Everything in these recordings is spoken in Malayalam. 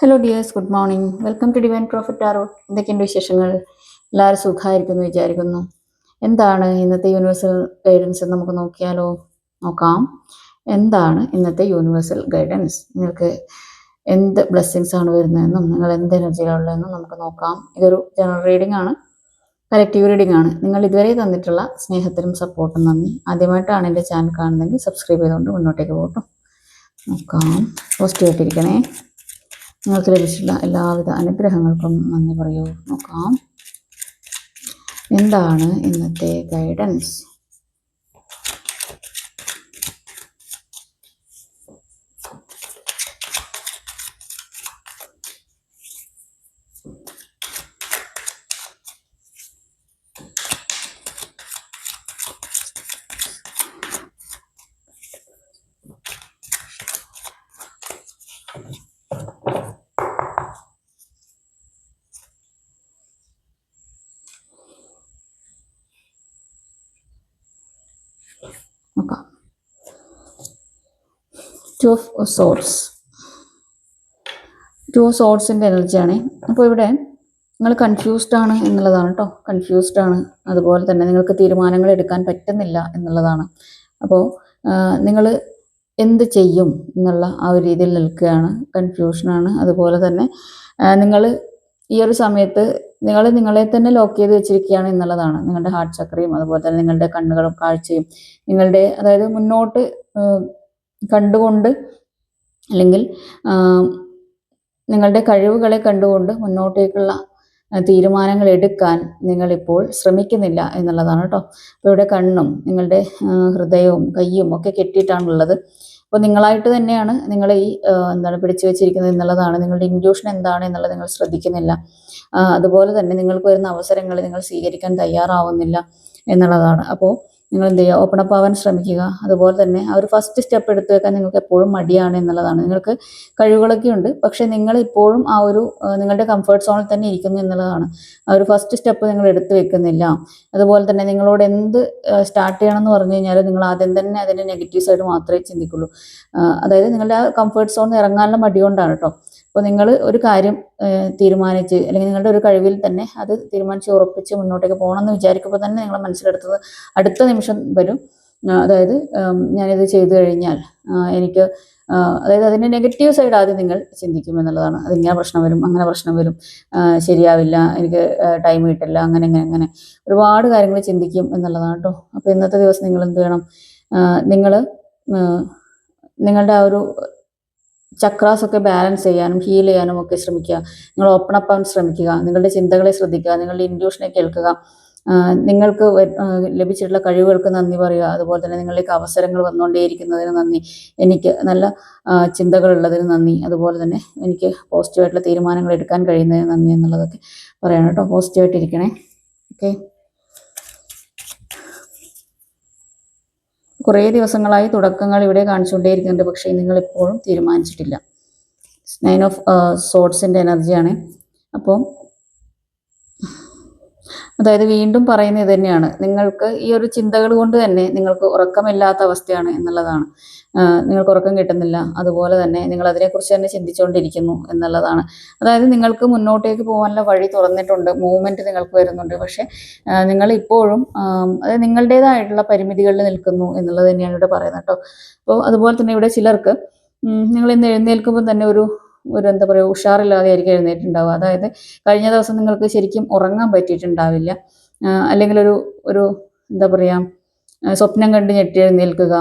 Hello dears, good morning. Welcome to divine profit tarot. എന്തൊക്കെയുണ്ട് വിശേഷങ്ങൾ? എല്ലാവരും സുഖമായിരിക്കുന്നു വിചാരിക്കുന്നു. എന്താണ് ഇന്നത്തെ യൂണിവേഴ്സൽ ഗൈഡൻസ് നമുക്ക് നോക്കാം. എന്താണ് ഇന്നത്തെ യൂണിവേഴ്സൽ ഗൈഡൻസ്? നിങ്ങൾക്ക് എന്ത് ബ്ലെസ്സിങ്സ് ആണ് വരുന്നതെന്നും നിങ്ങൾ എന്ത് എനർജിയിലുള്ളതെന്നും നമുക്ക് നോക്കാം. ഇതൊരു ജനറൽ റീഡിംഗ് ആണ്, കളക്റ്റീവ് റീഡിംഗ് ആണ്. നിങ്ങൾ ഇതുവരെ തന്നിട്ടുള്ള സ്നേഹത്തിനും സപ്പോർട്ടും നന്ദി. ആദ്യമായിട്ടാണ് എൻ്റെ ചാനൽ കാണുന്നതെങ്കിൽ സബ്സ്ക്രൈബ് ചെയ്തുകൊണ്ട് മുന്നോട്ടേക്ക് പോകട്ടെ. നോക്കാം. പോസിറ്റീവായിട്ടിരിക്കണേ. നിങ്ങൾക്ക് ലഭിച്ചിട്ടുള്ള എല്ലാവിധ അനുഗ്രഹങ്ങൾക്കും നന്ദി പറയൂ. നോക്കാം, എന്താണ് ഇന്നത്തെ ഗൈഡൻസ്? നോക്കാം. ടു ഓഫ് സോർട്സിൻ്റെ എനർജിയാണ്. അപ്പോൾ ഇവിടെ നിങ്ങൾ കൺഫ്യൂസ്ഡ് ആണ് എന്നുള്ളതാണ് കേട്ടോ. കൺഫ്യൂസ്ഡ് ആണ്, അതുപോലെ തന്നെ നിങ്ങൾക്ക് തീരുമാനങ്ങൾ എടുക്കാൻ പറ്റുന്നില്ല എന്നുള്ളതാണ്. അപ്പോൾ നിങ്ങൾ എന്ത് ചെയ്യും എന്നുള്ള ആ ഒരു രീതിയിൽ നിൽക്കുകയാണ്. കൺഫ്യൂഷനാണ്. അതുപോലെ തന്നെ നിങ്ങൾ ഈ ഒരു സമയത്ത് നിങ്ങളെ തന്നെ ലോക്ക് ചെയ്ത് വെച്ചിരിക്കുകയാണ് എന്നുള്ളതാണ്. നിങ്ങളുടെ ഹാർട്ട് ചക്രയും അതുപോലെ തന്നെ നിങ്ങളുടെ കണ്ണുകളും കാഴ്ചയും നിങ്ങളുടെ അതായത് മുന്നോട്ട് കണ്ടുകൊണ്ട് അല്ലെങ്കിൽ നിങ്ങളുടെ കഴിവുകളെ കണ്ടുകൊണ്ട് മുന്നോട്ടേക്കുള്ള തീരുമാനങ്ങൾ എടുക്കാൻ നിങ്ങളിപ്പോൾ ശ്രമിക്കുന്നില്ല എന്നുള്ളതാണ് കേട്ടോ. അപ്പോൾ ഇവിടെ കണ്ണും നിങ്ങളുടെ ഹൃദയവും കയ്യും ഒക്കെ കെട്ടിയിട്ടാണുള്ളത്. അപ്പോൾ നിങ്ങളായിട്ട് തന്നെയാണ് നിങ്ങൾ ഈ പിടിച്ചു വെച്ചിരിക്കുന്നത് എന്നുള്ളതാണ്. നിങ്ങളുടെ ഇൻറ്റ്യൂഷൻ എന്താണ് എന്നുള്ളത് നിങ്ങൾ ശ്രദ്ധിക്കുന്നില്ല. അതുപോലെ തന്നെ നിങ്ങൾക്ക് വരുന്ന അവസരങ്ങൾ നിങ്ങൾ സ്വീകരിക്കാൻ തയ്യാറാവുന്നില്ല എന്നുള്ളതാണ്. അപ്പോൾ നിങ്ങൾ എന്ത് ചെയ്യുക? ഓപ്പൺ അപ്പ് ആവാൻ ശ്രമിക്കുക. അതുപോലെ തന്നെ ആ ഒരു ഫസ്റ്റ് സ്റ്റെപ്പ് എടുത്തു വെക്കാൻ നിങ്ങൾക്ക് എപ്പോഴും മടിയാണ് എന്നുള്ളതാണ്. നിങ്ങൾക്ക് കഴിവുകളൊക്കെ ഉണ്ട്, പക്ഷേ നിങ്ങൾ ഇപ്പോഴും ആ ഒരു നിങ്ങളുടെ കംഫർട്ട് സോണിൽ തന്നെ ഇരിക്കുന്നു എന്നുള്ളതാണ്. ആ ഒരു ഫസ്റ്റ് സ്റ്റെപ്പ് നിങ്ങൾ എടുത്തു വെക്കുന്നില്ല. അതുപോലെ തന്നെ നിങ്ങളോട് എന്ത് സ്റ്റാർട്ട് ചെയ്യണം എന്ന് പറഞ്ഞു കഴിഞ്ഞാൽ നിങ്ങൾ ആദ്യം തന്നെ അതിൻ്റെ നെഗറ്റീവ് സൈഡ് മാത്രമേ ചിന്തിക്കുള്ളൂ. അതായത് നിങ്ങളുടെ ആ കംഫർട്ട് സോണിൽ ഇറങ്ങാനുള്ള മടി കൊണ്ടാണ് കേട്ടോ. അപ്പോൾ നിങ്ങൾ ഒരു കാര്യം തീരുമാനിച്ച് അല്ലെങ്കിൽ നിങ്ങളുടെ ഒരു കഴിവിൽ തന്നെ അത് തീരുമാനിച്ച് ഉറപ്പിച്ച് മുന്നോട്ടേക്ക് പോകണമെന്ന് വിചാരിക്കുമ്പോൾ തന്നെ നിങ്ങളെ മനസ്സിലെടുത്തത് അടുത്ത നിമിഷം വരും. അതായത് ഞാനിത് ചെയ്തു കഴിഞ്ഞാൽ എനിക്ക് അതായത് അതിൻ്റെ നെഗറ്റീവ് സൈഡ് ആദ്യം നിങ്ങൾ ചിന്തിക്കും എന്നുള്ളതാണ്. അതിങ്ങനെ പ്രശ്നം വരും, അങ്ങനെ പ്രശ്നം വരും, ശരിയാവില്ല, എനിക്ക് ടൈം കിട്ടില്ല, അങ്ങനെ ഒരുപാട് കാര്യങ്ങൾ ചിന്തിക്കും എന്നുള്ളതാണ് കേട്ടോ. അപ്പോൾ ഇന്നത്തെ ദിവസം നിങ്ങൾ എന്ത് വേണം? നിങ്ങൾ നിങ്ങളുടെ ആ ഒരു ചക്രാസ് ഒക്കെ ബാലൻസ് ചെയ്യാനും ഹീൽ ചെയ്യാനും ഒക്കെ ശ്രമിക്കുക. നിങ്ങൾ ഓപ്പൺ അപ്പ് ആവാൻ ശ്രമിക്കുക. നിങ്ങളുടെ ചിന്തകളെ ശ്രദ്ധിക്കുക. നിങ്ങളുടെ ഇൻറ്റ്യൂഷനെ കേൾക്കുക. നിങ്ങൾക്ക് ലഭിച്ചിട്ടുള്ള കഴിവുകൾക്ക് നന്ദി പറയുക. അതുപോലെ തന്നെ നിങ്ങളിലേക്ക് അവസരങ്ങൾ വന്നുകൊണ്ടേയിരിക്കുന്നതിന് നന്ദി. എനിക്ക് നല്ല ചിന്തകളുള്ളതിന് നന്ദി. അതുപോലെ തന്നെ എനിക്ക് പോസിറ്റീവായിട്ടുള്ള തീരുമാനങ്ങൾ എടുക്കാൻ കഴിയുന്നതിന് നന്ദി എന്നുള്ളതൊക്കെ പറയണം കേട്ടോ. പോസിറ്റീവായിട്ടിരിക്കണേ. ഓക്കെ. കുറേ ദിവസങ്ങളായി തുടക്കങ്ങൾ ഇവിടെ കാണിച്ചുകൊണ്ടേയിരിക്കുന്നുണ്ട്, പക്ഷേ നിങ്ങൾ എപ്പോഴും തീരുമാനിച്ചിട്ടില്ല. 9 ഓഫ് സോർട്സിൻ്റെ എനർജിയാണ്. അപ്പോൾ അതായത് വീണ്ടും പറയുന്നത് ഇത് തന്നെയാണ്. നിങ്ങൾക്ക് ഈ ഒരു ചിന്തകൾ കൊണ്ട് തന്നെ നിങ്ങൾക്ക് ഉറക്കമില്ലാത്ത അവസ്ഥയാണ് എന്നുള്ളതാണ്. നിങ്ങൾക്ക് ഉറക്കം കിട്ടുന്നില്ല. അതുപോലെ തന്നെ നിങ്ങൾ അതിനെക്കുറിച്ച് തന്നെ ചിന്തിച്ചുകൊണ്ടിരിക്കുന്നു എന്നുള്ളതാണ്. അതായത് നിങ്ങൾക്ക് മുന്നോട്ടേക്ക് പോകാനുള്ള വഴി തുറന്നിട്ടുണ്ട്, മൂവ്മെൻറ്റ് നിങ്ങൾക്ക് വരുന്നുണ്ട്. പക്ഷേ നിങ്ങൾ ഇപ്പോഴും അതായത് നിങ്ങളുടേതായിട്ടുള്ള പരിമിതികളിൽ നിൽക്കുന്നു എന്നുള്ളത് തന്നെയാണ് ഇവിടെ പറയുന്നത് കേട്ടോ. അപ്പോൾ അതുപോലെ തന്നെ ഇവിടെ ചിലർക്ക് നിങ്ങൾ ഇന്ന് എഴുന്നേൽക്കുമ്പോൾ തന്നെ ഒരു എന്താ പറയുക, ഉഷാറില്ലാതെ ആയിരിക്കും എഴുന്നേറ്റുണ്ടാവുക. അതായത് കഴിഞ്ഞ ദിവസം നിങ്ങൾക്ക് ശരിക്കും ഉറങ്ങാൻ പറ്റിയിട്ടുണ്ടാവില്ല. അല്ലെങ്കിൽ ഒരു എന്താ പറയുക, സ്വപ്നം കണ്ട് ഞെട്ടി എഴുന്നേൽക്കുക,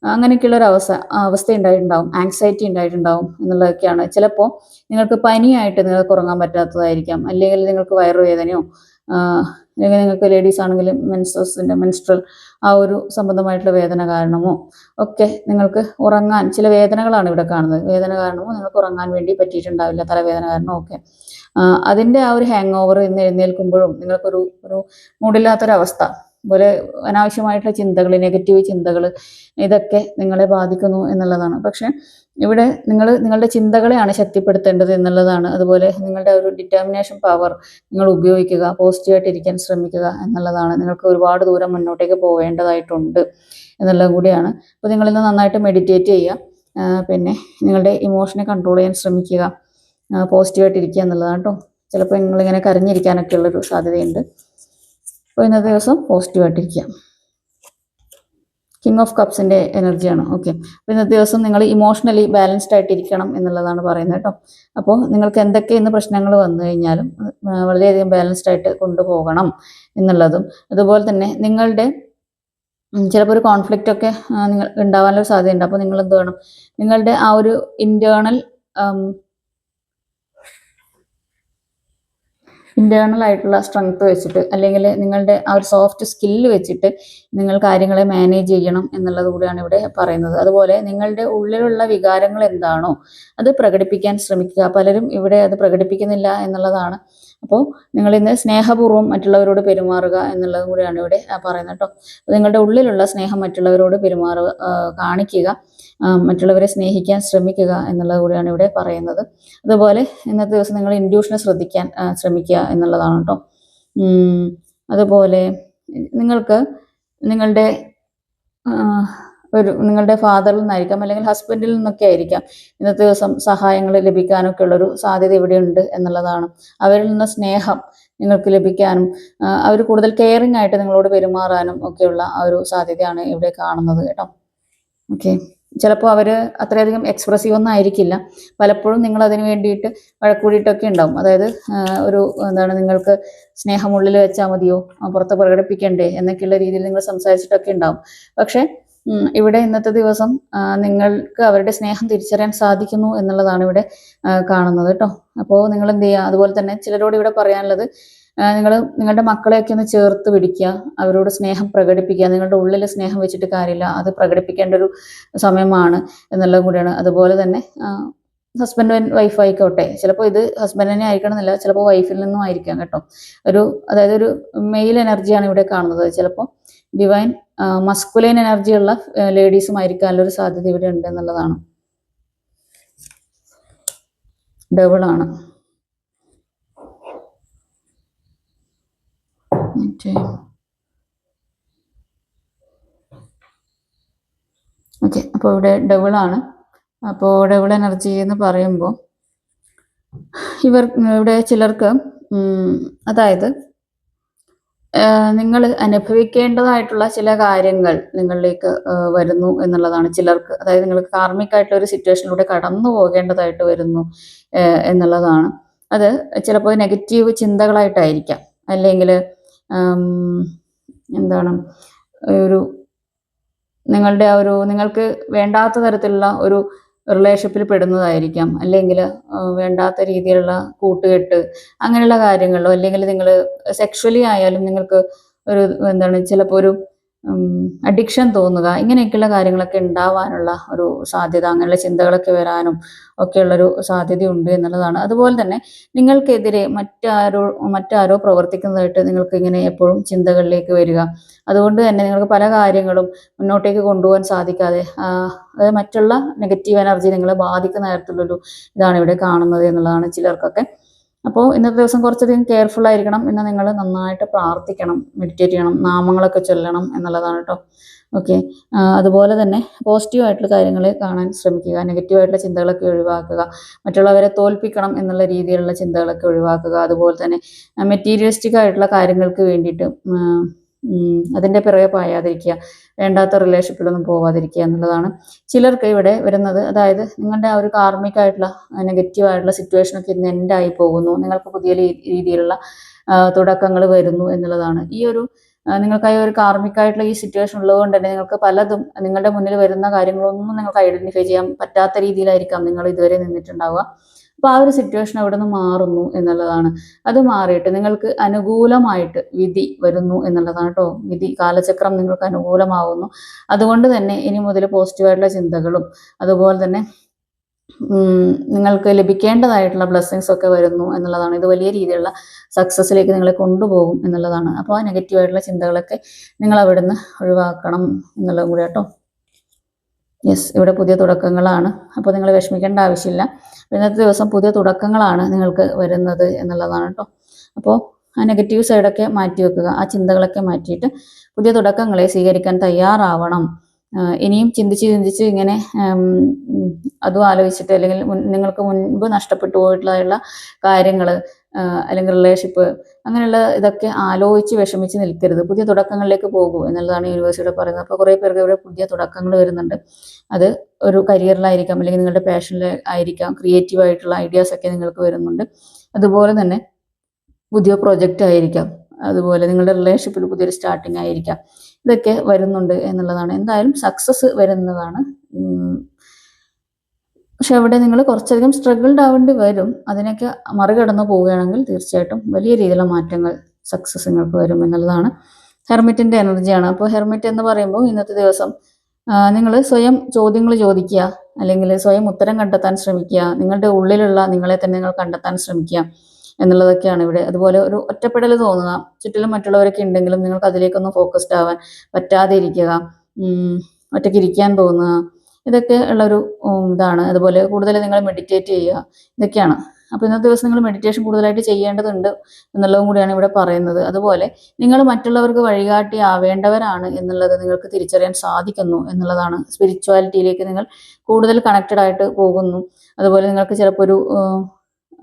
അങ്ങനെയൊക്കെയുള്ള ഒരു അവസ്ഥ ഉണ്ടായിട്ടുണ്ടാവും. ആങ്സൈറ്റി ഉണ്ടായിട്ടുണ്ടാവും എന്നുള്ളതൊക്കെയാണ്. ചിലപ്പോൾ നിങ്ങൾക്ക് പനിയായിട്ട് നിങ്ങൾക്ക് ഉറങ്ങാൻ പറ്റാത്തതായിരിക്കാം. അല്ലെങ്കിൽ നിങ്ങൾക്ക് വയറുവേദനയോ അല്ലെങ്കിൽ നിങ്ങൾക്ക് ലേഡീസ് ആണെങ്കിൽ മെൻസ്ട്രൽ ആ ഒരു സംബന്ധമായിട്ടുള്ള വേദന കാരണമോ ഒക്കെ നിങ്ങൾക്ക് ഉറങ്ങാൻ ചില വേദനകളാണ് ഇവിടെ കാണുന്നത്. വേദന കാരണമോ നിങ്ങൾക്ക് ഉറങ്ങാൻ വേണ്ടി പറ്റിയിട്ടുണ്ടാവില്ല, തലവേദന കാരണമോ ഒക്കെ. അതിൻ്റെ ആ ഒരു ഹാങ് ഓവർ ഇന്ന് എഴുന്നേൽക്കുമ്പോഴും നിങ്ങൾക്കൊരു മൂടില്ലാത്തൊരവസ്ഥ പോലെ അനാവശ്യമായിട്ടുള്ള ചിന്തകൾ, നെഗറ്റീവ് ചിന്തകൾ, ഇതൊക്കെ നിങ്ങളെ ബാധിക്കുന്നു എന്നുള്ളതാണ്. പക്ഷെ ഇവിടെ നിങ്ങളുടെ ചിന്തകളെയാണ് ശക്തിപ്പെടുത്തേണ്ടത് എന്നുള്ളതാണ്. അതുപോലെ നിങ്ങളുടെ ഒരു ഡിറ്റർമിനേഷൻ പവർ നിങ്ങൾ ഉപയോഗിക്കുക, പോസിറ്റീവായിട്ടിരിക്കാൻ ശ്രമിക്കുക എന്നുള്ളതാണ്. നിങ്ങൾക്ക് ഒരുപാട് ദൂരം മുന്നോട്ടേക്ക് പോവേണ്ടതായിട്ടുണ്ട് എന്നുള്ളതും കൂടിയാണ്. അപ്പോൾ നിങ്ങളിന്ന് നന്നായിട്ട് മെഡിറ്റേറ്റ് ചെയ്യുക. പിന്നെ നിങ്ങളുടെ ഇമോഷനെ കൺട്രോൾ ചെയ്യാൻ ശ്രമിക്കുക. പോസിറ്റീവായിട്ടിരിക്കുക എന്നുള്ളതാണ് കേട്ടോ. ചിലപ്പോൾ നിങ്ങളിങ്ങനെ കരഞ്ഞിരിക്കാനൊക്കെ ഉള്ളൊരു സാധ്യതയുണ്ട്. അപ്പോൾ ഇന്നത്തെ ദിവസം പോസിറ്റീവായിട്ടിരിക്കുക. കിങ് ഓഫ് കപ്സിൻ്റെ എനർജിയാണ്. ഓക്കെ, അപ്പോൾ ഇന്നത്തെ ദിവസം നിങ്ങൾ ഇമോഷണലി ബാലൻസ്ഡ് ആയിട്ടിരിക്കണം എന്നുള്ളതാണ് പറയുന്നത് കേട്ടോ. അപ്പോൾ നിങ്ങൾക്ക് എന്തൊക്കെ ഇന്ന് പ്രശ്നങ്ങൾ വന്നു കഴിഞ്ഞാലും വളരെയധികം ബാലൻസ്ഡ് ആയിട്ട് കൊണ്ടുപോകണം എന്നുള്ളതും, അതുപോലെ തന്നെ നിങ്ങളുടെ ചിലപ്പോൾ ഒരു കോൺഫ്ലിക്റ്റ് ഒക്കെ നിങ്ങൾ ഉണ്ടാവാനുള്ള സാധ്യതയുണ്ട്. അപ്പോൾ നിങ്ങൾ എന്ത് വേണം, നിങ്ങളുടെ ആ ഒരു ഇന്റേണൽ ആയിട്ടുള്ള സ്ട്രെങ്ത് വെച്ചിട്ട്, അല്ലെങ്കിൽ നിങ്ങളുടെ ആ ഒരു സോഫ്റ്റ് സ്കില്ല് വെച്ചിട്ട് നിങ്ങൾ കാര്യങ്ങളെ മാനേജ് ചെയ്യണം എന്നുള്ളത് കൂടിയാണ് ഇവിടെ പറയുന്നത്. അതുപോലെ നിങ്ങളുടെ ഉള്ളിലുള്ള വികാരങ്ങൾ എന്താണോ അത് പ്രകടിപ്പിക്കാൻ ശ്രമിക്കുക. പലരും ഇവിടെ അത് പ്രകടിപ്പിക്കുന്നില്ല എന്നുള്ളതാണ്. അപ്പോൾ നിങ്ങൾ ഇന്ന് സ്നേഹപൂർവ്വം മറ്റുള്ളവരോട് പെരുമാറുക എന്നുള്ളതും കൂടിയാണ് ഇവിടെ പറയുന്നത് കേട്ടോ. നിങ്ങളുടെ ഉള്ളിലുള്ള സ്നേഹം മറ്റുള്ളവരോട് കാണിക്കുക, മറ്റുള്ളവരെ സ്നേഹിക്കാൻ ശ്രമിക്കുക എന്നുള്ളത് കൂടിയാണ് ഇവിടെ പറയുന്നത്. അതുപോലെ ഇന്നത്തെ ദിവസം നിങ്ങൾ ഇൻഡ്യൂഷനെ ശ്രദ്ധിക്കാൻ ശ്രമിക്കുക എന്നുള്ളതാണ് കേട്ടോ. അതുപോലെ നിങ്ങൾക്ക് നിങ്ങളുടെ ഫാദറിൽ നിന്നായിരിക്കാം, അല്ലെങ്കിൽ ഹസ്ബൻഡിൽ നിന്നൊക്കെ ആയിരിക്കാം ഇന്നത്തെ ദിവസം സഹായങ്ങൾ ലഭിക്കാനൊക്കെ ഉള്ളൊരു സാധ്യത ഇവിടെ ഉണ്ട് എന്നുള്ളതാണ്. അവരിൽ നിന്ന് സ്നേഹം നിങ്ങൾക്ക് ലഭിക്കാനും അവർ കൂടുതൽ കെയറിങ് ആയിട്ട് നിങ്ങളോട് പെരുമാറാനും ഒക്കെയുള്ള ആ ഒരു സാധ്യതയാണ് ഇവിടെ കാണുന്നത് കേട്ടോ. ഓക്കെ, ചിലപ്പോൾ അവർ അത്രയധികം എക്സ്പ്രസീവ് ഒന്നും ആയിരിക്കില്ല. പലപ്പോഴും നിങ്ങൾ അതിന് വേണ്ടിയിട്ട് വഴക്കൂടിയിട്ടൊക്കെ ഉണ്ടാവും. അതായത് നിങ്ങൾക്ക് സ്നേഹം ഉള്ളിൽ വെച്ചാൽ മതിയോ, പുറത്ത് പ്രകടിപ്പിക്കണ്ടേ എന്നൊക്കെയുള്ള രീതിയിൽ നിങ്ങൾ സംസാരിച്ചിട്ടൊക്കെ ഉണ്ടാവും. പക്ഷേ ഇവിടെ ഇന്നത്തെ ദിവസം നിങ്ങൾക്ക് അവരുടെ സ്നേഹം തിരിച്ചറിയാൻ സാധിക്കുന്നു എന്നുള്ളതാണ് ഇവിടെ കാണുന്നത് കേട്ടോ. അപ്പോൾ നിങ്ങൾ എന്ത് ചെയ്യുക, അതുപോലെ തന്നെ ചിലരോട് ഇവിടെ പറയാനുള്ളത്, നിങ്ങളുടെ മക്കളെയൊക്കെ ഒന്ന് ചേർത്ത് പിടിക്കുക, അവരോട് സ്നേഹം പ്രകടിപ്പിക്കുക. നിങ്ങളുടെ ഉള്ളിൽ സ്നേഹം വെച്ചിട്ട് കാര്യമില്ല, അത് പ്രകടിപ്പിക്കേണ്ട ഒരു സമയമാണ് എന്നുള്ളത് കൂടിയാണ്. അതുപോലെ തന്നെ ഹസ്ബൻഡ് ആൻഡ് വൈഫ് ആയിക്കോട്ടെ, ചിലപ്പോൾ ഇത് ഹസ്ബൻഡിനെ ആയിരിക്കണം എന്നില്ല, ചിലപ്പോൾ വൈഫിൽ നിന്നും ആയിരിക്കാം കേട്ടോ. അതായത് ഒരു മെയിൽ എനർജിയാണ് ഇവിടെ കാണുന്നത്. ചിലപ്പോൾ ഡിവൈൻ മസ്കുലൈൻ എനർജിയുള്ള ലേഡീസും ആയിരിക്കാനുള്ളൊരു സാധ്യത ഇവിടെ ഉണ്ട് എന്നുള്ളതാണ്. ഡബിളാണ്. ഓക്കെ, അപ്പോൾ ഇവിടെ ഡബിളാണ്. അപ്പോൾ ഡബിൾ എനർജി എന്ന് പറയുമ്പോൾ ഇവിടെ ചിലർക്ക് അതായത് നിങ്ങൾ അനുഭവിക്കേണ്ടതായിട്ടുള്ള ചില കാര്യങ്ങൾ നിങ്ങളിലേക്ക് വരുന്നു എന്നുള്ളതാണ് ചിലർക്ക്. അതായത് നിങ്ങൾക്ക് കാർമികമായിട്ടുള്ള ഒരു സിറ്റുവേഷനിലൂടെ കടന്നു പോകേണ്ടതായിട്ട് വരുന്നു എന്നുള്ളതാണ്. അത് ചിലപ്പോൾ നെഗറ്റീവ് ചിന്തകളായിട്ടായിരിക്കാം, അല്ലെങ്കിൽ നിങ്ങൾക്ക് വേണ്ടാത്ത തരത്തിലുള്ള ഒരു റിലേഷൻഷിപ്പിൽ പെടുന്നതായിരിക്കാം, അല്ലെങ്കിൽ വേണ്ടാത്ത രീതിയിലുള്ള കൂട്ടുകെട്ട് അങ്ങനെയുള്ള കാര്യങ്ങളിലോ, അല്ലെങ്കിൽ നിങ്ങൾ സെക്ഷുവലി ആയാലും നിങ്ങൾക്ക് ചിലപ്പോൾ ഒരു അഡിക്ഷൻ തോന്നുക, ഇങ്ങനെയൊക്കെയുള്ള കാര്യങ്ങളൊക്കെ ഉണ്ടാവാനുള്ള ഒരു സാധ്യത, അങ്ങനെയുള്ള ചിന്തകളൊക്കെ വരാനും ഒക്കെയുള്ളൊരു സാധ്യതയുണ്ട് എന്നുള്ളതാണ്. അതുപോലെ തന്നെ നിങ്ങൾക്കെതിരെ മറ്റാരോ പ്രവർത്തിക്കുന്നതായിട്ട് നിങ്ങൾക്ക് ഇങ്ങനെ എപ്പോഴും ചിന്തകളിലേക്ക് വരിക. അതുകൊണ്ട് തന്നെ നിങ്ങൾക്ക് പല കാര്യങ്ങളും മുന്നോട്ടേക്ക് കൊണ്ടുപോകാൻ സാധിക്കാതെ, അതായത് മറ്റുള്ള നെഗറ്റീവ് എനർജി നിങ്ങളെ ബാധിക്കുന്ന തരത്തിലുള്ളൊരു ഇതാണ് ഇവിടെ കാണുന്നത് എന്നുള്ളതാണ് ചിലർക്കൊക്കെ. അപ്പോൾ ഇന്നത്തെ ദിവസം കുറച്ചധികം കെയർഫുൾ ആയിരിക്കണം. ഇന്ന് നിങ്ങൾ നന്നായിട്ട് പ്രാർത്ഥിക്കണം, മെഡിറ്റേറ്റ് ചെയ്യണം, നാമങ്ങളൊക്കെ ചൊല്ലണം എന്നുള്ളതാണ് കേട്ടോ. ഓക്കെ, അതുപോലെ തന്നെ പോസിറ്റീവായിട്ടുള്ള കാര്യങ്ങൾ കാണാൻ ശ്രമിക്കുക, നെഗറ്റീവായിട്ടുള്ള ചിന്തകളൊക്കെ ഒഴിവാക്കുക, മറ്റുള്ളവരെ തോൽപ്പിക്കണം എന്നുള്ള രീതിയിലുള്ള ചിന്തകളൊക്കെ ഒഴിവാക്കുക. അതുപോലെ തന്നെ മെറ്റീരിയലിസ്റ്റിക് ആയിട്ടുള്ള കാര്യങ്ങൾക്ക് വേണ്ടിയിട്ട് അതിൻ്റെ പിറകെ പായാതിരിക്കുക, വേണ്ടാത്ത റിലേഷൻഷിപ്പിലൊന്നും പോവാതിരിക്കുക എന്നുള്ളതാണ് ചിലർക്ക് ഇവിടെ വരുന്നത്. അതായത് നിങ്ങളുടെ ആ ഒരു കാർമികമായിട്ടുള്ള നെഗറ്റീവായിട്ടുള്ള സിറ്റുവേഷനൊക്കെ ഇന്ന് എൻഡായി പോകുന്നു, നിങ്ങൾക്ക് പുതിയ രീതിയിലുള്ള തുടക്കങ്ങൾ വരുന്നു എന്നുള്ളതാണ്. നിങ്ങൾക്കായി ഒരു കാർമികമായിട്ടുള്ള ഈ സിറ്റുവേഷൻ ഉള്ളതുകൊണ്ട് തന്നെ നിങ്ങൾക്ക് പലതും നിങ്ങളുടെ മുന്നിൽ വരുന്ന കാര്യങ്ങളൊന്നും നിങ്ങൾക്ക് ഐഡന്റിഫൈ ചെയ്യാൻ പറ്റാത്ത രീതിയിലായിരിക്കാം നിങ്ങൾ ഇതുവരെ നിന്നിട്ടുണ്ടാവുക. അപ്പോൾ ആ ഒരു സിറ്റുവേഷൻ അവിടെ നിന്ന് മാറുന്നു എന്നുള്ളതാണ്. അത് മാറിയിട്ട് നിങ്ങൾക്ക് അനുകൂലമായിട്ട് വിധി വരുന്നു എന്നുള്ളതാണ് കേട്ടോ. കാലചക്രം നിങ്ങൾക്ക് അനുകൂലമാവുന്നു. അതുകൊണ്ട് തന്നെ ഇനി മുതൽ പോസിറ്റീവായിട്ടുള്ള ചിന്തകളും അതുപോലെ തന്നെ നിങ്ങൾക്ക് ലഭിക്കേണ്ടതായിട്ടുള്ള ബ്ലെസ്സിങ്സ് ഒക്കെ വരുന്നു എന്നുള്ളതാണ്. ഇത് വലിയ രീതിയിലുള്ള സക്സസ്സിലേക്ക് നിങ്ങളെ കൊണ്ടുപോകും എന്നുള്ളതാണ്. അപ്പോൾ ആ നെഗറ്റീവായിട്ടുള്ള ചിന്തകളൊക്കെ നിങ്ങൾ അവിടുന്ന് ഒഴിവാക്കണം എന്നുള്ളതും കൂടി കേട്ടോ. യെസ്, ഇവിടെ പുതിയ തുടക്കങ്ങളാണ്. അപ്പോൾ നിങ്ങൾ വിഷമിക്കേണ്ട ആവശ്യമില്ല. ഇന്നത്തെ ദിവസം പുതിയ തുടക്കങ്ങളാണ് നിങ്ങൾക്ക് വരുന്നത് എന്നുള്ളതാണ് കേട്ടോ. അപ്പോൾ ആ നെഗറ്റീവ് സൈഡൊക്കെ മാറ്റി വെക്കുക, ആ ചിന്തകളൊക്കെ മാറ്റിയിട്ട് പുതിയ തുടക്കങ്ങളെ സ്വീകരിക്കാൻ തയ്യാറാവണം ഇനിയും ചിന്തിച്ച് ചിന്തിച്ച് ഇങ്ങനെ അതും ആലോചിച്ചിട്ട് അല്ലെങ്കിൽ നിങ്ങൾക്ക് മുൻപ് നഷ്ടപ്പെട്ടു പോയിട്ടുള്ള കാര്യങ്ങൾ അല്ലെങ്കിൽ റിലേഷൻഷിപ്പ് അങ്ങനെയുള്ള ഇതൊക്കെ ആലോചിച്ച് വിഷമിച്ച് നിൽക്കരുത്. പുതിയ തുടക്കങ്ങളിലേക്ക് പോകൂ എന്നുള്ളതാണ് യൂണിവേഴ്സിറ്റി പറയുന്നത്. അപ്പോൾ കുറേ പേർക്ക് ഇവിടെ പുതിയ തുടക്കങ്ങൾ വരുന്നുണ്ട്. അത് ഒരു കരിയറിലായിരിക്കാം, അല്ലെങ്കിൽ നിങ്ങളുടെ പാഷനിൽ ആയിരിക്കാം, ക്രിയേറ്റീവ് ആയിട്ടുള്ള ഐഡിയാസ് ഒക്കെ നിങ്ങൾക്ക് വരുന്നുണ്ട്. അതുപോലെ തന്നെ പുതിയ പ്രൊജക്റ്റ് ആയിരിക്കാം, അതുപോലെ നിങ്ങളുടെ റിലേഷൻഷിപ്പിൽ പുതിയൊരു സ്റ്റാർട്ടിങ് ആയിരിക്കാം. ഇതൊക്കെ വരുന്നുണ്ട് എന്നുള്ളതാണ്. എന്തായാലും സക്സസ് വരുന്നതാണ്. പക്ഷെ അവിടെ നിങ്ങൾ കുറച്ചധികം സ്ട്രഗിൾഡ് ആവേണ്ടി വരും. അതിനൊക്കെ മറികടന്ന് പോവുകയാണെങ്കിൽ തീർച്ചയായിട്ടും വലിയ രീതിയിലുള്ള മാറ്റങ്ങൾ സക്സസ് നിങ്ങൾക്ക് വരും എന്നുള്ളതാണ്. ഹെർമിറ്റിന്റെ എനർജിയാണ്. അപ്പോൾ ഹെർമിറ്റ് എന്ന് പറയുമ്പോൾ ഇന്നത്തെ ദിവസം നിങ്ങൾ സ്വയം ചോദ്യങ്ങൾ ചോദിക്കുക, അല്ലെങ്കിൽ സ്വയം ഉത്തരം കണ്ടെത്താൻ ശ്രമിക്കുക, നിങ്ങളുടെ ഉള്ളിലുള്ള നിങ്ങളെ തന്നെ നിങ്ങൾ കണ്ടെത്താൻ ശ്രമിക്കുക എന്നുള്ളതൊക്കെയാണ് ഇവിടെ. അതുപോലെ ഒരു ഒറ്റപ്പെടൽ തോന്നുക, ചുറ്റിലും മറ്റുള്ളവരൊക്കെ ഉണ്ടെങ്കിലും നിങ്ങൾക്ക് അതിലേക്കൊന്നും ഫോക്കസ്ഡ് ആവാൻ പറ്റാതെ ഇരിക്കുക, ഒറ്റയ്ക്ക് ഇരിക്കാൻ തോന്നുക, ഇതൊക്കെ ഉള്ളൊരു ഇതാണ്. അതുപോലെ കൂടുതൽ നിങ്ങൾ മെഡിറ്റേറ്റ് ചെയ്യുക, ഇതൊക്കെയാണ്. അപ്പോൾ ഇന്നത്തെ ദിവസം നിങ്ങൾ മെഡിറ്റേഷൻ കൂടുതലായിട്ട് ചെയ്യേണ്ടതുണ്ട് എന്നുള്ളതും കൂടിയാണ് ഇവിടെ പറയുന്നത്. അതുപോലെ നിങ്ങൾ മറ്റുള്ളവർക്ക് വഴികാട്ടി ആവേണ്ടവരാണ് എന്നുള്ളത് നിങ്ങൾക്ക് തിരിച്ചറിയാൻ സാധിക്കുന്നു എന്നുള്ളതാണ്. സ്പിരിച്വാലിറ്റിയിലേക്ക് നിങ്ങൾ കൂടുതൽ കണക്റ്റഡ് ആയിട്ട് പോകുന്നു. അതുപോലെ നിങ്ങൾക്ക് ചിലപ്പോൾ ഒരു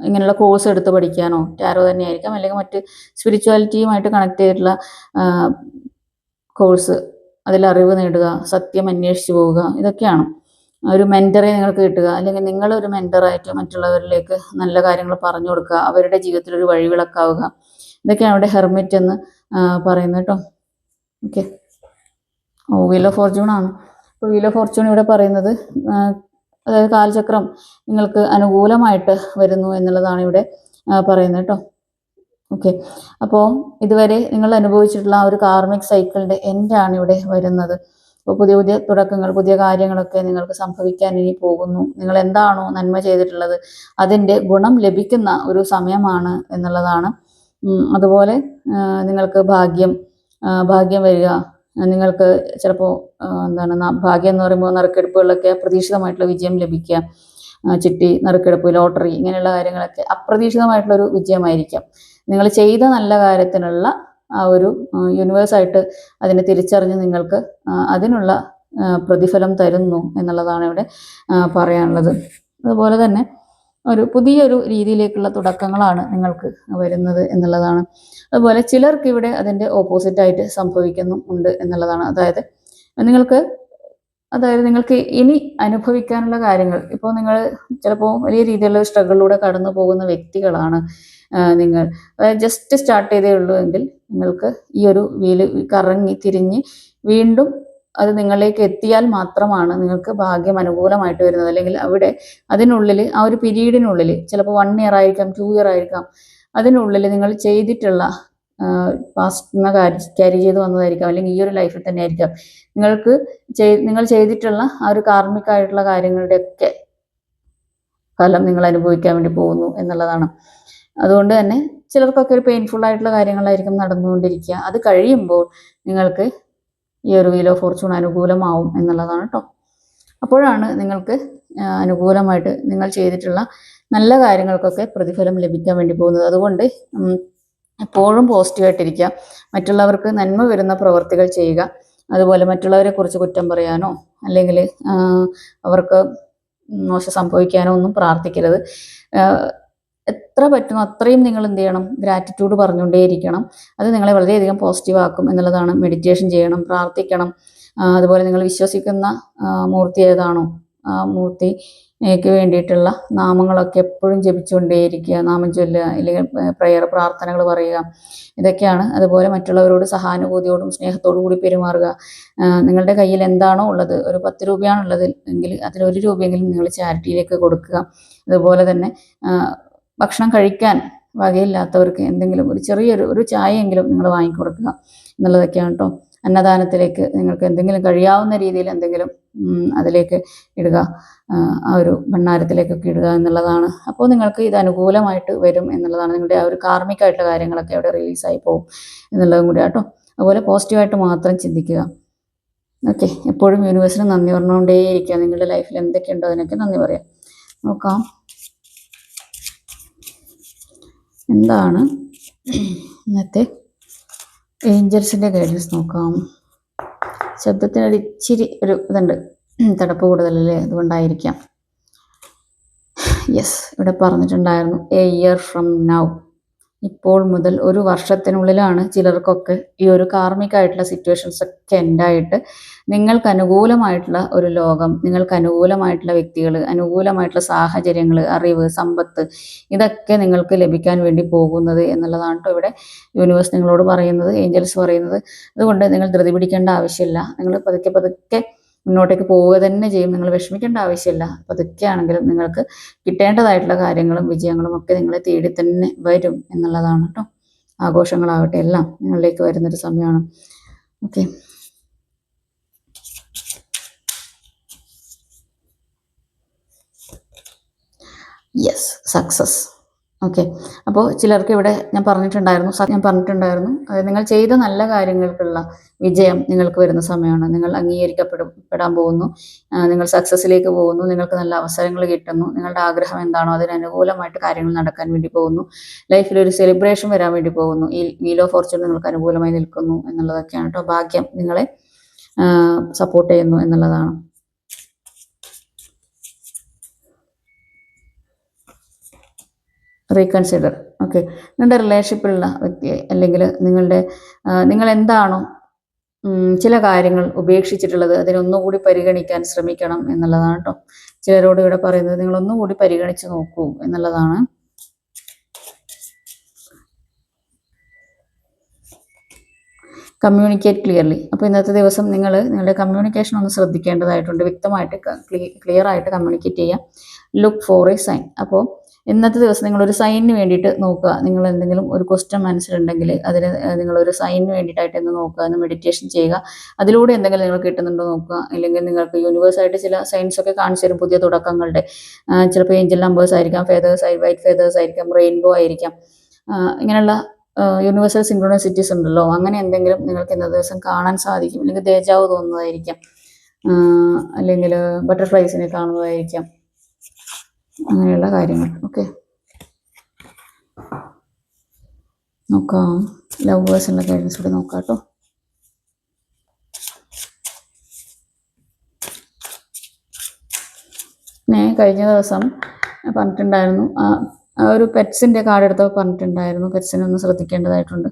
ഇങ്ങനെയുള്ള കോഴ്സ് എടുത്ത് പഠിക്കാനോ, ടാരോ തന്നെ ആയിരിക്കാം, അല്ലെങ്കിൽ മറ്റ് സ്പിരിച്വാലിറ്റിയുമായിട്ട് കണക്ട് ചെയ്തിട്ടുള്ള കോഴ്സ്, അതിൽ അറിവ് നേടുക, സത്യം അന്വേഷിച്ച് പോവുക, ഇതൊക്കെയാണ്. ഒരു മെൻറ്ററെ നിങ്ങൾക്ക് കിട്ടുക, അല്ലെങ്കിൽ നിങ്ങളൊരു മെൻറ്ററായിട്ട് മറ്റുള്ളവരിലേക്ക് നല്ല കാര്യങ്ങൾ പറഞ്ഞു കൊടുക്കുക, അവരുടെ ജീവിതത്തിൽ ഒരു വഴിവിളക്കാവുക, ഇതൊക്കെയാണ് അവിടെ ഹെർമിറ്റ് എന്ന് പറയുന്നത് കേട്ടോ. ഓക്കെ, വീൽ ഓഫ് ഫോർച്യൂൺ ആണ്. അപ്പോൾ വീൽ ഓഫ് ഫോർച്യൂൺ ഇവിടെ പറയുന്നത് അതായത് കാലചക്രം നിങ്ങൾക്ക് അനുകൂലമായിട്ട് വരുന്നു എന്നുള്ളതാണ് ഇവിടെ പറയുന്നത് കേട്ടോ. ഓക്കെ, അപ്പോൾ ഇതുവരെ നിങ്ങൾ അനുഭവിച്ചിട്ടുള്ള ആ ഒരു കാർമിക് സൈക്കിളിൻ്റെ എൻഡാണ് ഇവിടെ വരുന്നത്. അപ്പോൾ പുതിയ പുതിയ തുടക്കങ്ങൾ, പുതിയ കാര്യങ്ങളൊക്കെ നിങ്ങൾക്ക് സംഭവിക്കാൻ ഇനി പോകുന്നു. നിങ്ങൾ എന്താണോ നന്മ ചെയ്തിട്ടുള്ളത് അതിൻ്റെ ഗുണം ലഭിക്കുന്ന ഒരു സമയമാണ് എന്നുള്ളതാണ്. അതുപോലെ നിങ്ങൾക്ക് ഭാഗ്യം വരിക, നിങ്ങൾക്ക് ചിലപ്പോൾ ഭാഗ്യം എന്ന് പറയുമ്പോൾ നറുക്കെടുപ്പുകളിലൊക്കെ അപ്രതീക്ഷിതമായിട്ടുള്ള വിജയം ലഭിക്കുക, ചിട്ടി, നറുക്കെടുപ്പ്, ലോട്ടറി, ഇങ്ങനെയുള്ള കാര്യങ്ങളൊക്കെ അപ്രതീക്ഷിതമായിട്ടുള്ളൊരു വിജയമായിരിക്കാം. നിങ്ങൾ ചെയ്ത നല്ല കാര്യത്തിനുള്ള ആ ഒരു യൂണിവേഴ്സായിട്ട് അതിനെ തിരിച്ചറിഞ്ഞ് നിങ്ങൾക്ക് അതിനുള്ള പ്രതിഫലം തരുന്നു എന്നുള്ളതാണ് ഇവിടെ പറയാനുള്ളത്. അതുപോലെ തന്നെ ഒരു പുതിയൊരു രീതിയിലേക്കുള്ള തുടക്കങ്ങളാണ് നിങ്ങൾക്ക് വരുന്നത് എന്നുള്ളതാണ്. അതുപോലെ ചിലർക്ക് ഇവിടെ അതിൻ്റെ ഓപ്പോസിറ്റായിട്ട് സംഭവിക്കുന്നുണ്ട് എന്നുള്ളതാണ്. അതായത് നിങ്ങൾക്ക് ഇനി അനുഭവിക്കാനുള്ള കാര്യങ്ങൾ, ഇപ്പോൾ നിങ്ങൾ ചിലപ്പോൾ വലിയ രീതിയിലുള്ള സ്ട്രഗിളിലൂടെ കടന്നു പോകുന്ന വ്യക്തികളാണ് നിങ്ങൾ. അതായത് ജസ്റ്റ് സ്റ്റാർട്ട് ചെയ്തേ ഉള്ളൂ എങ്കിൽ നിങ്ങൾക്ക് ഈ ഒരു വീല് കറങ്ങി തിരിഞ്ഞ് വീണ്ടും അത് നിങ്ങളിലേക്ക് എത്തിയാൽ മാത്രമാണ് നിങ്ങൾക്ക് ഭാഗ്യം അനുകൂലമായിട്ട് വരുന്നത്. അല്ലെങ്കിൽ അവിടെ അതിനുള്ളിൽ ആ ഒരു പീരീഡിനുള്ളിൽ, ചിലപ്പോൾ 1 ഇയർ ആയിരിക്കാം, 2 ഇയർ ആയിരിക്കാം, അതിനുള്ളിൽ നിങ്ങൾ ചെയ്തിട്ടുള്ള പാസ്റ്റ് ക്യാരി ചെയ്ത് വന്നതായിരിക്കാം, അല്ലെങ്കിൽ ഈ ഒരു ലൈഫിൽ തന്നെ ആയിരിക്കാം നിങ്ങൾ ചെയ്തിട്ടുള്ള ആ ഒരു കാർമികമായിട്ടുള്ള കാര്യങ്ങളുടെയൊക്കെ ഫലം നിങ്ങൾ അനുഭവിക്കാൻ വേണ്ടി പോകുന്നു എന്നുള്ളതാണ്. അതുകൊണ്ട് തന്നെ ചിലർക്കൊക്കെ ഒരു പെയിൻഫുൾ ആയിട്ടുള്ള കാര്യങ്ങളായിരിക്കും നടന്നുകൊണ്ടിരിക്കുക. അത് കഴിയുമ്പോൾ നിങ്ങൾക്ക് ഈ ഒരു വീൽ ഓഫ് ഫോർച്യൂൺ അനുകൂലമാവും എന്നുള്ളതാണ് കേട്ടോ. അപ്പോഴാണ് നിങ്ങൾക്ക് അനുകൂലമായിട്ട് നിങ്ങൾ ചെയ്തിട്ടുള്ള നല്ല കാര്യങ്ങൾക്കൊക്കെ പ്രതിഫലം ലഭിക്കാൻ വേണ്ടി പോകുന്നത്. അതുകൊണ്ട് എപ്പോഴും പോസിറ്റീവായിട്ടിരിക്കുക, മറ്റുള്ളവർക്ക് നന്മ വരുന്ന പ്രവർത്തികൾ ചെയ്യുക. അതുപോലെ മറ്റുള്ളവരെ കുറിച്ച് കുറ്റം പറയാനോ അല്ലെങ്കിൽ അവർക്ക് മോശം സംഭവിക്കാനോ ഒന്നും പ്രാർത്ഥിക്കരുത്. എത്ര പറ്റുന്നോ അത്രയും നിങ്ങൾ എന്ത് ചെയ്യണം, ഗ്രാറ്റിറ്റ്യൂഡ് പറഞ്ഞുകൊണ്ടേയിരിക്കണം. അത് നിങ്ങളെ വളരെയധികം പോസിറ്റീവ് ആക്കും എന്നുള്ളതാണ്. മെഡിറ്റേഷൻ ചെയ്യണം, പ്രാർത്ഥിക്കണം. അതുപോലെ നിങ്ങൾ വിശ്വസിക്കുന്ന മൂർത്തി ഏതാണോ ആ മൂർത്തിക്ക് വേണ്ടിയിട്ടുള്ള നാമങ്ങളൊക്കെ എപ്പോഴും ജപിച്ചുകൊണ്ടേയിരിക്കുക, നാമം ചൊല്ലുക, അല്ലെങ്കിൽ പ്രാർത്ഥനകൾ പറയുക, ഇതൊക്കെയാണ്. അതുപോലെ മറ്റുള്ളവരോട് സഹാനുഭൂതിയോടും സ്നേഹത്തോടു കൂടി പെരുമാറുക. നിങ്ങളുടെ കയ്യിൽ എന്താണോ ഉള്ളത്, ഒരു 10 രൂപയാണുള്ളത് എങ്കിൽ അതിൽ 1 രൂപയെങ്കിലും നിങ്ങൾ ചാരിറ്റിയിലേക്ക് കൊടുക്കുക. അതുപോലെ തന്നെ ഭക്ഷണം കഴിക്കാൻ വകയില്ലാത്തവർക്ക് എന്തെങ്കിലും ഒരു ചെറിയൊരു ചായയെങ്കിലും നിങ്ങൾ വാങ്ങിക്കൊടുക്കുക എന്നുള്ളതൊക്കെയാണ് കേട്ടോ. അന്നദാനത്തിലേക്ക് നിങ്ങൾക്ക് എന്തെങ്കിലും കഴിയാവുന്ന രീതിയിൽ എന്തെങ്കിലും അതിലേക്ക് ഇടുക, ആ ഒരു ഭണ്ഡാരത്തിലേക്കൊക്കെ ഇടുക എന്നുള്ളതാണ്. അപ്പോൾ നിങ്ങൾക്ക് ഇത് അനുകൂലമായിട്ട് വരും എന്നുള്ളതാണ്. നിങ്ങളുടെ ആ ഒരു കാർമികമായിട്ടുള്ള കാര്യങ്ങളൊക്കെ അവിടെ റിലീസായി പോകും എന്നുള്ളതും കൂടി കേട്ടോ. അതുപോലെ പോസിറ്റീവായിട്ട് മാത്രം ചിന്തിക്കുക. ഓക്കെ, എപ്പോഴും യൂണിവേഴ്സിന് നന്ദി പറഞ്ഞുകൊണ്ടേയിരിക്കുക. നിങ്ങളുടെ ലൈഫിൽ എന്തൊക്കെയുണ്ടോ അതിനൊക്കെ നന്ദി പറയാം. നോക്കാം എന്താണ് ഇന്നത്തെ ഏഞ്ചൽസിൻ്റെ ഗൈഡൻസ് നോക്കാം. ശബ്ദത്തിനൊരു ഇച്ചിരി ഒരു ഇതുണ്ട്, തടപ്പ് കൂടുതലല്ലേ, അതുകൊണ്ടായിരിക്കാം. യെസ്, ഇവിടെ പറഞ്ഞിട്ടുണ്ടായിരുന്നു എ ഇയർ ഫ്രം നൗ. ഇപ്പോൾ മുതൽ ഒരു വർഷത്തിനുള്ളിലാണ് ചിലർക്കൊക്കെ ഈ ഒരു കാർമികമായിട്ടുള്ള സിറ്റുവേഷൻസ് ഒക്കെ എൻഡായിട്ട് നിങ്ങൾക്ക് അനുകൂലമായിട്ടുള്ള ഒരു ലോകം, നിങ്ങൾക്ക് അനുകൂലമായിട്ടുള്ള വ്യക്തികൾ, അനുകൂലമായിട്ടുള്ള സാഹചര്യങ്ങൾ, അറിവ്, സമ്പത്ത്, ഇതൊക്കെ നിങ്ങൾക്ക് ലഭിക്കാൻ വേണ്ടി പോകുന്നത് എന്നുള്ളതാണ് കേട്ടോ ഇവിടെ യൂണിവേഴ്സ് നിങ്ങളോട് പറയുന്നത്, ഏഞ്ചൽസ് പറയുന്നത്. അതുകൊണ്ട് നിങ്ങൾ ധൃതി പിടിക്കേണ്ട ആവശ്യമില്ല. നിങ്ങൾ പതുക്കെ പതുക്കെ മുന്നോട്ടേക്ക് പോവുക തന്നെ ചെയ്യും. നിങ്ങൾ വിഷമിക്കേണ്ട ആവശ്യമില്ല. പതുക്കെയാണെങ്കിലും നിങ്ങൾക്ക് കിട്ടേണ്ടതായിട്ടുള്ള കാര്യങ്ങളും വിജയങ്ങളും ഒക്കെ നിങ്ങളെ തേടി തന്നെ വരും എന്നുള്ളതാണ് കേട്ടോ. ആഘോഷങ്ങളാവട്ടെ എല്ലാം നിങ്ങളിലേക്ക് വരുന്നൊരു സമയമാണ്. Okay, yes, success. ഓക്കെ, അപ്പോൾ ചിലർക്ക് ഇവിടെ ഞാൻ പറഞ്ഞിട്ടുണ്ടായിരുന്നു അതായത് നിങ്ങൾ ചെയ്ത നല്ല കാര്യങ്ങൾക്കുള്ള വിജയം നിങ്ങൾക്ക് വരുന്ന സമയമാണ്. നിങ്ങൾ അംഗീകരിക്കപ്പെടാൻ പോകുന്നു, നിങ്ങൾ സക്സസ്സിലേക്ക് പോകുന്നു, നിങ്ങൾക്ക് നല്ല അവസരങ്ങൾ കിട്ടുന്നു, നിങ്ങളുടെ ആഗ്രഹം എന്താണോ അതിന് അനുകൂലമായിട്ട് കാര്യങ്ങൾ നടക്കാൻ വേണ്ടി പോകുന്നു, ലൈഫിൽ ഒരു സെലിബ്രേഷൻ വരാൻ വേണ്ടി പോകുന്നു, ഈ വീൽ ഓഫ് ഫോർച്യൂൺ നിങ്ങൾക്ക് അനുകൂലമായി നിൽക്കുന്നു എന്നുള്ളതൊക്കെയാണ് കേട്ടോ. ഭാഗ്യം നിങ്ങളെ സപ്പോർട്ട് ചെയ്യുന്നു എന്നുള്ളതാണ്. റീകൺസിഡർ. ഓക്കെ, നിങ്ങളുടെ റിലേഷൻഷിപ്പിലുള്ള വ്യക്തിയെ അല്ലെങ്കിൽ നിങ്ങൾ എന്താണോ ചില കാര്യങ്ങൾ ഉപേക്ഷിച്ചിട്ടുള്ളത് അതിനൊന്നുകൂടി പരിഗണിക്കാൻ ശ്രമിക്കണം എന്നുള്ളതാണ് കേട്ടോ. ചിലരോട് ഇവിടെ പറയുന്നത് നിങ്ങളൊന്നുകൂടി പരിഗണിച്ച് നോക്കൂ എന്നുള്ളതാണ്. Communicate clearly. അപ്പോൾ ഇന്നത്തെ ദിവസം നിങ്ങളുടെ കമ്മ്യൂണിക്കേഷൻ ഒന്ന് ശ്രദ്ധിക്കേണ്ടതായിട്ടുണ്ട്. വ്യക്തമായിട്ട് ക്ലിയർ ആയിട്ട് കമ്മ്യൂണിക്കേറ്റ് ചെയ്യാം. Look for a sign. അപ്പോൾ ഇന്നത്തെ ദിവസം നിങ്ങളൊരു സൈനിന് വേണ്ടിയിട്ട് നോക്കുക. നിങ്ങൾ എന്തെങ്കിലും ഒരു ക്വസ്റ്റ്യൻ മനസ്സിലുണ്ടെങ്കിൽ അതിന് നിങ്ങളൊരു സൈനിന് വേണ്ടിയിട്ടായിട്ട് എന്ന് നോക്കുക, എന്ന് മെഡിറ്റേഷൻ ചെയ്യുക. അതിലൂടെ എന്തെങ്കിലും നിങ്ങൾ കിട്ടുന്നുണ്ടോ നോക്കുക. അല്ലെങ്കിൽ നിങ്ങൾക്ക് യൂണിവേഴ്സായിട്ട് ചില സൈൻസ് ഒക്കെ കാണിച്ചു തരും പുതിയ തുടക്കങ്ങളുടെ. ചിലപ്പോൾ ഏഞ്ചൽ നമ്പേഴ്സ് ആയിരിക്കാം, വൈറ്റ് ഫെദേഴ്സ് ആയിരിക്കാം, റെയിൻബോ ആയിരിക്കാം. ഇങ്ങനെയുള്ള യൂണിവേഴ്സൽ സിൻക്രോണിസിറ്റീസ് ഉണ്ടല്ലോ, അങ്ങനെ എന്തെങ്കിലും നിങ്ങൾക്ക് ഇന്നത്തെ ദിവസം കാണാൻ സാധിക്കും. അല്ലെങ്കിൽ ദേജാവ് തോന്നുന്നതായിരിക്കാം, അല്ലെങ്കിൽ ബട്ടർഫ്ലൈസിനെ കാണുന്നതായിരിക്കാം, അങ്ങനെയുള്ള കാര്യങ്ങൾ. ഓക്കെ, നോക്കാം. ലവേഴ്സിനുള്ള ഗൈഡൻസ് കൂടി നോക്കാം കേട്ടോ. പിന്നെ കഴിഞ്ഞ ദിവസം പറഞ്ഞിട്ടുണ്ടായിരുന്നു, ആ ഒരു പെറ്റ്സിൻ്റെ കാർഡ് എടുത്തപ്പോൾ പറഞ്ഞിട്ടുണ്ടായിരുന്നു പെറ്റ്സിനെ ഒന്ന് ശ്രദ്ധിക്കേണ്ടതായിട്ടുണ്ട്.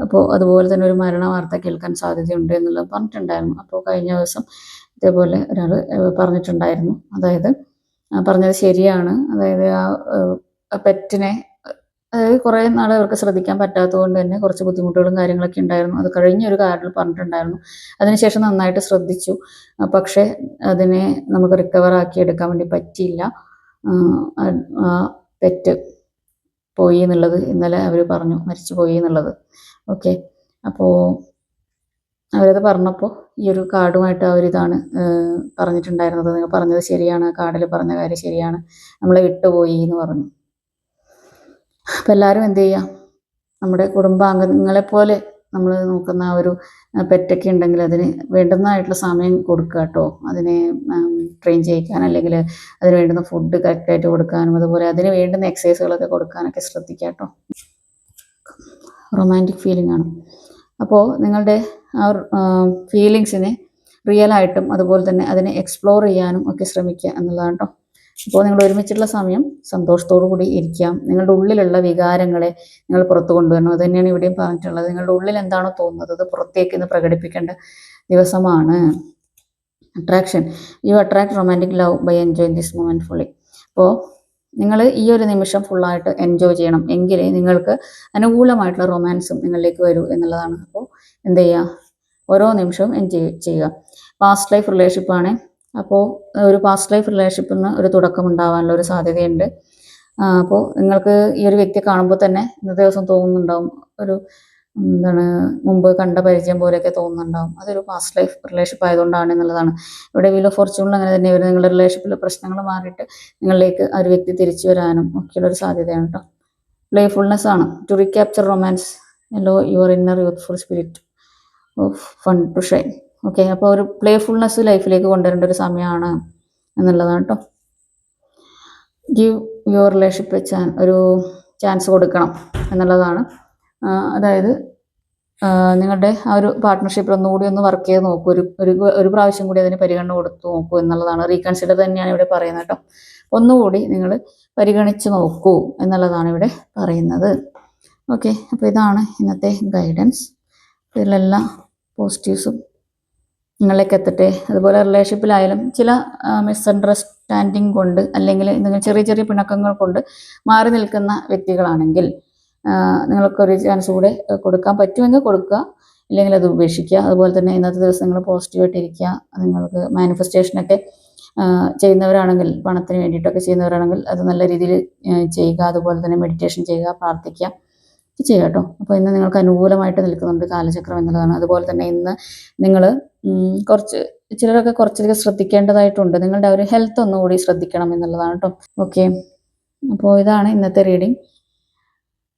അപ്പോൾ അതുപോലെ തന്നെ ഒരു മരണ വാർത്ത കേൾക്കാൻ സാധ്യതയുണ്ട് എന്നുള്ളത് പറഞ്ഞിട്ടുണ്ടായിരുന്നു. അപ്പോൾ കഴിഞ്ഞ ദിവസം ഇതേപോലെ ഒരാൾ പറഞ്ഞിട്ടുണ്ടായിരുന്നു, അതായത് പറഞ്ഞത് ശരിയാണ്. അതായത് ആ പെറ്റിനെ, അതായത് കുറേ നാൾ അവർക്ക് ശ്രദ്ധിക്കാൻ പറ്റാത്തത് കൊണ്ട് തന്നെ കുറച്ച് ബുദ്ധിമുട്ടുകളും കാര്യങ്ങളൊക്കെ ഉണ്ടായിരുന്നു. അത് കഴിഞ്ഞൊരു കാർഡിൽ പറഞ്ഞിട്ടുണ്ടായിരുന്നു. അതിനുശേഷം നന്നായിട്ട് ശ്രദ്ധിച്ചു, പക്ഷേ അതിനെ നമുക്ക് റിക്കവർ ആക്കി എടുക്കാൻ വേണ്ടി പറ്റിയില്ല. പെറ്റ് പോയി എന്നുള്ളത് ഇന്നലെ അവർ പറഞ്ഞു, മരിച്ചു പോയി എന്നുള്ളത്. ഓക്കെ, അപ്പോൾ അവരത് പറഞ്ഞപ്പോൾ ഈ ഒരു കാർഡുമായിട്ട് അവരിതാണ് പറഞ്ഞിട്ടുണ്ടായിരുന്നത്. നിങ്ങൾ പറഞ്ഞത് ശരിയാണ്, കാർഡിൽ പറഞ്ഞ കാര്യം ശരിയാണ്, നമ്മളെ വിട്ടുപോയി എന്ന് പറഞ്ഞു. അപ്പം എല്ലാവരും എന്ത് ചെയ്യുക, നമ്മുടെ കുടുംബാംഗങ്ങളെപ്പോലെ നമ്മൾ നോക്കുന്ന ആ ഒരു പെറ്റൊക്കെ ഉണ്ടെങ്കിൽ അതിന് വേണ്ടുന്നതായിട്ടുള്ള സമയം കൊടുക്കുക കേട്ടോ. അതിനെ ട്രെയിൻ ചെയ്യിക്കാൻ, അല്ലെങ്കിൽ അതിന് വേണ്ടുന്ന ഫുഡ് കറക്റ്റായിട്ട് കൊടുക്കാനും, അതുപോലെ അതിന് വേണ്ടുന്ന എക്സസൈസുകളൊക്കെ കൊടുക്കാനൊക്കെ ശ്രദ്ധിക്കുക കേട്ടോ. റൊമാൻറ്റിക് ഫീലിംഗ് ആണ്. അപ്പോൾ നിങ്ങളുടെ ആ ഫീലിങ്സിനെ റിയലായിട്ടും അതുപോലെ തന്നെ അതിനെ എക്സ്പ്ലോർ ചെയ്യാനും ഒക്കെ ശ്രമിക്കുക എന്നുള്ളതാണ് കേട്ടോ. അപ്പോൾ നിങ്ങൾ ഒരുമിച്ചുള്ള സമയം സന്തോഷത്തോടു കൂടി ഇരിക്കാം. നിങ്ങളുടെ ഉള്ളിലുള്ള വികാരങ്ങളെ നിങ്ങൾ പുറത്തു കൊണ്ടുവരണം. അത് തന്നെയാണ് ഇവിടെയും പറഞ്ഞിട്ടുള്ളത്. നിങ്ങളുടെ ഉള്ളിൽ എന്താണോ തോന്നുന്നത് അത് പുറത്തേക്ക് ഇന്ന് പ്രകടിപ്പിക്കേണ്ട ദിവസമാണ്. Attraction. You attract romantic love by enjoying this moment fully. അപ്പോൾ നിങ്ങൾ ഈ ഒരു നിമിഷം ഫുള്ളായിട്ട് എൻജോയ് ചെയ്യണം, എങ്കിലേ നിങ്ങൾക്ക് അനുകൂലമായിട്ടുള്ള റൊമാൻസും നിങ്ങളിലേക്ക് വരൂ എന്നുള്ളതാണ്. അപ്പോൾ എന്ത് ചെയ്യുക, ഓരോ നിമിഷവും എൻജോയ് ചെയ്യുക. പാസ്റ്റ് ലൈഫ് റിലേഷൻഷിപ്പാണ്. അപ്പോൾ ഒരു പാസ്റ്റ് ലൈഫ് റിലേഷൻഷിപ്പിൽ നിന്ന് ഒരു തുടക്കം ഉണ്ടാവാനുള്ള ഒരു സാധ്യതയുണ്ട്. അപ്പോൾ നിങ്ങൾക്ക് ഈ ഒരു വ്യക്തിയെ കാണുമ്പോൾ തന്നെ ഇന്നത്തെ ദിവസം തോന്നുന്നുണ്ടാവും, ഒരു മുമ്പ് കണ്ട പരിചയം പോലെയൊക്കെ തോന്നുന്നുണ്ടാവും. അതൊരു പാസ്റ്റ് ലൈഫ് റിലേഷൻഷിപ്പ് ആയതുകൊണ്ടാണ് എന്നുള്ളതാണ്. ഇവിടെ വീൽ ഓഫ് ഫോർച്യൂണിൽ അങ്ങനെ തന്നെ വരും. നിങ്ങളുടെ റിലേഷൻഷിപ്പിലെ പ്രശ്നങ്ങൾ മാറിയിട്ട് നിങ്ങളിലേക്ക് ആ ഒരു വ്യക്തി തിരിച്ചു വരാനും ഒക്കെയുള്ളൊരു സാധ്യതയാണ് കേട്ടോ. പ്ലേഫുൾനെസ് ആണ്. To recapture romance, allow your inner youthful spirit of fun to shine. Okay, അപ്പോൾ ഒരു പ്ലേഫുൾനെസ് ലൈഫിലേക്ക് കൊണ്ടുവരേണ്ട ഒരു സമയമാണ് എന്നുള്ളതാണ് കേട്ടോ. ഗിവ് യുവർ റിലേഷൻഷിപ്പ് ഒരു ചാൻസ് കൊടുക്കണം എന്നുള്ളതാണ്. അതായത് നിങ്ങളുടെ ആ ഒരു പാർട്ട്ണർഷിപ്പിൽ ഒന്നുകൂടി ഒന്ന് വർക്ക് ചെയ്ത് നോക്കൂ. ഒരു പ്രാവശ്യം കൂടി അതിന് പരിഗണന കൊടുത്തു നോക്കൂ എന്നുള്ളതാണ്. റീകൺസിഡർ തന്നെയാണ് ഇവിടെ പറയുന്നത് കേട്ടോ. ഒന്നുകൂടി നിങ്ങൾ പരിഗണിച്ച് നോക്കൂ എന്നുള്ളതാണ് ഇവിടെ പറയുന്നത്. ഓക്കെ, അപ്പോൾ ഇതാണ് ഇന്നത്തെ ഗൈഡൻസ്. ഇതിലെല്ലാ പോസിറ്റീവ്സും നിങ്ങളിലേക്ക് എത്തട്ടെ. അതുപോലെ റിലേഷൻഷിപ്പിലായാലും ചില മിസ്അണ്ടർസ്റ്റാൻഡിങ് കൊണ്ട് അല്ലെങ്കിൽ നിങ്ങൾ ചെറിയ ചെറിയ പിണക്കങ്ങൾ കൊണ്ട് മാറി നിൽക്കുന്ന വ്യക്തികളാണെങ്കിൽ നിങ്ങൾക്കൊരു ചാൻസ് കൂടെ കൊടുക്കാൻ പറ്റുമെങ്കിൽ കൊടുക്കുക, ഇല്ലെങ്കിൽ അത് ഉപേക്ഷിക്കുക. അതുപോലെ തന്നെ ഇന്നത്തെ ദിവസം നിങ്ങൾ പോസിറ്റീവായിട്ടിരിക്കുക. നിങ്ങൾക്ക് മാനിഫെസ്റ്റേഷനൊക്കെ ചെയ്യുന്നവരാണെങ്കിൽ, പണത്തിന് വേണ്ടിയിട്ടൊക്കെ ചെയ്യുന്നവരാണെങ്കിൽ അത് നല്ല രീതിയിൽ ചെയ്യുക. അതുപോലെ തന്നെ മെഡിറ്റേഷൻ ചെയ്യുക, പ്രാർത്ഥിക്കുക ചെയ്യുക കേട്ടോ. അപ്പോൾ ഇന്ന് നിങ്ങൾക്ക് അനുകൂലമായിട്ട് നിൽക്കുന്നുണ്ട് കാലചക്രം എന്നുള്ളതാണ്. അതുപോലെ തന്നെ ഇന്ന് നിങ്ങൾ ചിലരൊക്കെ കുറച്ചധികം ശ്രദ്ധിക്കേണ്ടതായിട്ടുണ്ട്. നിങ്ങളുടെ ആ ഒരു ഹെൽത്ത് ഒന്നുകൂടി ശ്രദ്ധിക്കണം എന്നുള്ളതാണ് കേട്ടോ. ഓക്കെ, അപ്പോൾ ഇതാണ് ഇന്നത്തെ റീഡിങ്.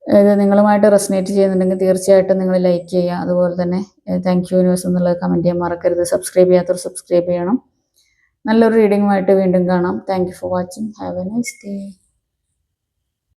ഇത് നിങ്ങളുമായിട്ട് റെസനേറ്റ് ചെയ്യുന്നുണ്ടെങ്കിൽ തീർച്ചയായിട്ടും നിങ്ങൾ ലൈക്ക് ചെയ്യുക. അതുപോലെ തന്നെ താങ്ക് യു യൂണിവേഴ്സ് എന്നുള്ളത് കമൻറ്റ് ചെയ്യാൻ മറക്കരുത്. സബ്സ്ക്രൈബ് ചെയ്യാത്തവർ സബ്സ്ക്രൈബ് ചെയ്യണം. നല്ലൊരു റീഡിങ്ങുമായിട്ട് വീണ്ടും കാണാം. Thank you for watching. Have A nice day.